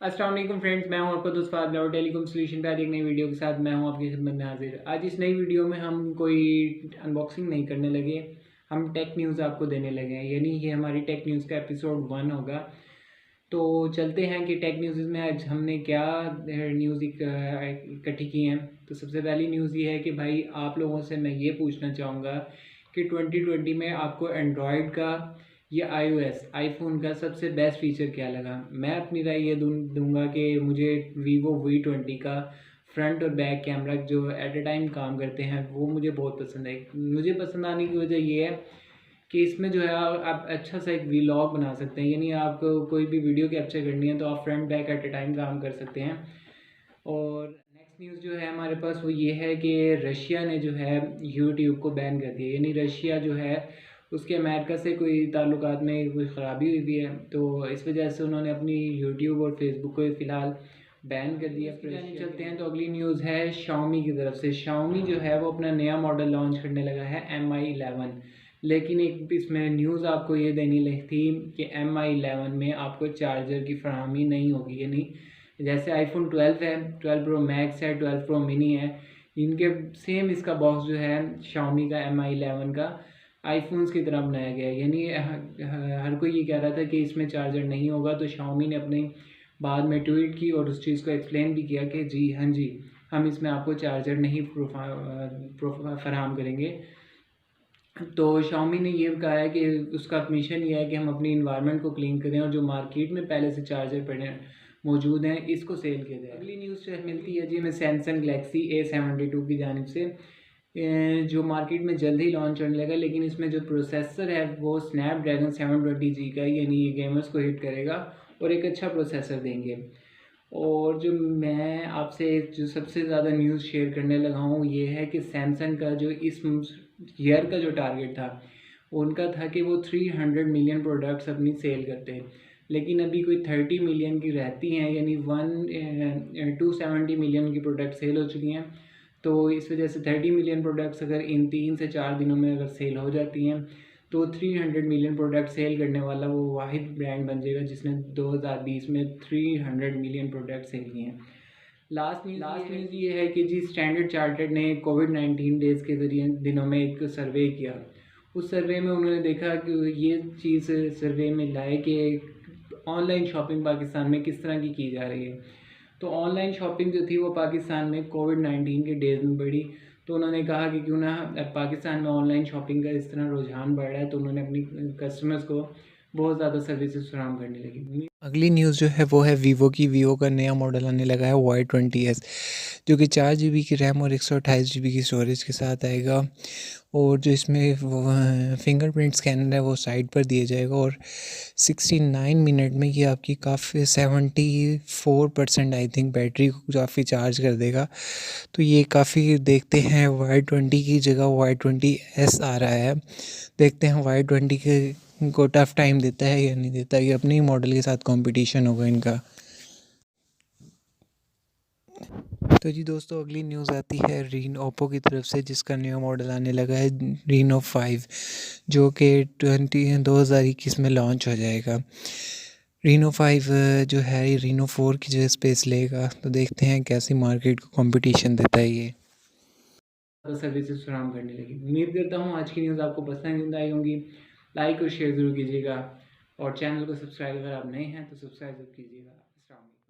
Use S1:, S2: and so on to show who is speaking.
S1: अस्सलाम वालेकुम फ्रेंड्स, मैं हूं आपका दोस्त फाद टेलीकॉम सोल्यूशन पे आज एक नई वीडियो के साथ मैं हूं आपकी खिदमत में हाजिर। आज इस नई वीडियो में हम कोई अनबॉक्सिंग नहीं करने लगे, हम टेक न्यूज़ आपको देने लगे हैं, यानी ये हमारी टेक न्यूज़ का एपिसोड 1 होगा। तो चलते हैं कि टेक न्यूज़ में आज हमने क्या न्यूज़ इकट्ठी की हैं। तो सबसे पहली न्यूज़ ये है कि भाई आप लोगों से मैं ये पूछना चाहूँगा कि 2020 में आपको एंड्रॉयड का या आईफोन का सबसे बेस्ट फीचर क्या लगा। मैं अपनी राय ये दूंगा कि मुझे वीवो V20 का फ्रंट और बैक कैमरा जो एट अ टाइम काम करते हैं वो मुझे बहुत पसंद है। मुझे पसंद आने की वजह ये है कि इसमें जो है आप अच्छा सा एक वीलॉग बना सकते हैं, यानी आपको कोई भी वीडियो कैप्चर करनी है तो आप front back at a time काम कर सकते हैं। और नेक्स्ट न्यूज़ जो है हमारे पास वो ये है कि रशिया ने जो है यूट्यूब को बैन कर दिया, यानी रशिया जो है उसके अमेरिका से कोई ताल्लुकात में कोई ख़राबी हुई भी है, तो इस वजह से उन्होंने अपनी यूट्यूब और फेसबुक को फ़िलहाल बैन कर दिया। चलते हैं तो अगली न्यूज़ है शाओमी की तरफ से। शाओमी जो है वो अपना नया मॉडल लॉन्च करने लगा है MI11, लेकिन एक इसमें न्यूज़ आपको ये देनी थी कि MI11 में आपको चार्जर की फराहमी नहीं होगी, यानी जैसे आईफोन 12 है, 12 प्रो मैक्स है, 12 प्रो मिनी है, इनके सेम इसका बॉक्स जो है शाओमी का MI11 का आईफोन्स की तरह बनाया गया है। यानी हर कोई ये कह रहा था कि इसमें चार्जर नहीं होगा, तो शाओमी ने अपने बाद में ट्वीट की और उस चीज़ को एक्सप्लेन भी किया कि जी हाँ जी, हम इसमें आपको चार्जर नहीं फराहम करेंगे। तो शाओमी ने ये कहा है कि उसका मिशन ये है कि हम अपनी इन्वायरमेंट को क्लीन करें और जो मार्केट में पहले से चार्जर पड़े मौजूद हैं इसको सेल किया जाए। अगली न्यूज़ मिलती है जी हमें सैमसंग गैलेक्सी A72 की जानिब से, जो मार्केट में जल्द ही लॉन्च होने लगा, लेकिन इसमें जो प्रोसेसर है वो स्नैपड्रैगन 720G का, यानी ये गेमर्स को हिट करेगा और एक अच्छा प्रोसेसर देंगे। और जो मैं आपसे जो सबसे ज़्यादा न्यूज़ शेयर करने लगा हूँ ये है कि सैमसंग का जो इस ईयर का जो टारगेट था उनका था कि वो 300 मिलियन प्रोडक्ट्स अपनी सेल करते हैं, लेकिन अभी कोई 30 मिलियन की रहती हैं, यानी 270 मिलियन की प्रोडक्ट सेल हो चुकी हैं। तो इस वजह से 30 मिलियन प्रोडक्ट्स अगर इन 3 से 4 दिनों में अगर सेल हो जाती हैं तो 300 मिलियन प्रोडक्ट सेल करने वाला वो वाहिद ब्रांड बन जाएगा जिसने 2020 में 300 मिलियन प्रोडक्ट सेल किए हैं। लास्ट न्यूज़ ये है कि जी स्टैंडर्ड चार्टर्ड ने कोविड-19 डेज़ के जरिए दिनों में एक सर्वे किया। उस सर्वे में उन्होंने देखा कि ये चीज़ सर्वे में लाए कि ऑनलाइन शॉपिंग पाकिस्तान में किस तरह की जा रही है। तो ऑनलाइन शॉपिंग जो थी वो पाकिस्तान में कोविड-19 के डेज़ में बढ़ी। तो उन्होंने कहा कि क्यों ना पाकिस्तान में ऑनलाइन शॉपिंग का इस तरह रुझान बढ़ रहा है, तो उन्होंने अपनी कस्टमर्स को बहुत ज़्यादा सर्विसेज फराहम करने लगी।
S2: अगली न्यूज़ जो है वो है वीवो की। वीवो का नया मॉडल आने लगा है Y20s, जो कि 4 GB की रैम और 128 GB की स्टोरेज के साथ आएगा। और जो इसमें फिंगरप्रिंट स्कैनर है वो साइड पर दिया जाएगा और 69 मिनट में ये आपकी काफ़ी 74% आई थिंक बैटरी को काफ़ी चार्ज कर देगा। तो ये काफ़ी देखते हैं Y20 की जगह Y20s आ रहा है। देखते हैं Y20 के को टफ़ टाइम देता है या नहीं देता। ये अपने ही मॉडल के साथ कंपटीशन होगा इनका। तो जी दोस्तों, अगली न्यूज़ आती है ओप्पो की तरफ से, जिसका नया मॉडल आने लगा है रीनो 5, जो कि 2021 में लॉन्च हो जाएगा। रीनो 5 जो है ये रीनो 4 की जगह स्पेस लेगा। तो देखते हैं कैसी मार्केट को कंपटीशन देता है ये।
S1: सर्विसेज फराहम करने लगी। उम्मीद करता हूँ आज की न्यूज़ आपको पसंद आई होंगी। लाइक और शेयर ज़रूर कीजिएगा और चैनल को सब्सक्राइब अगर आप नए हैं तो सब्सक्राइब ज़रूर कीजिएगा। अस्सलाम वालेकुम।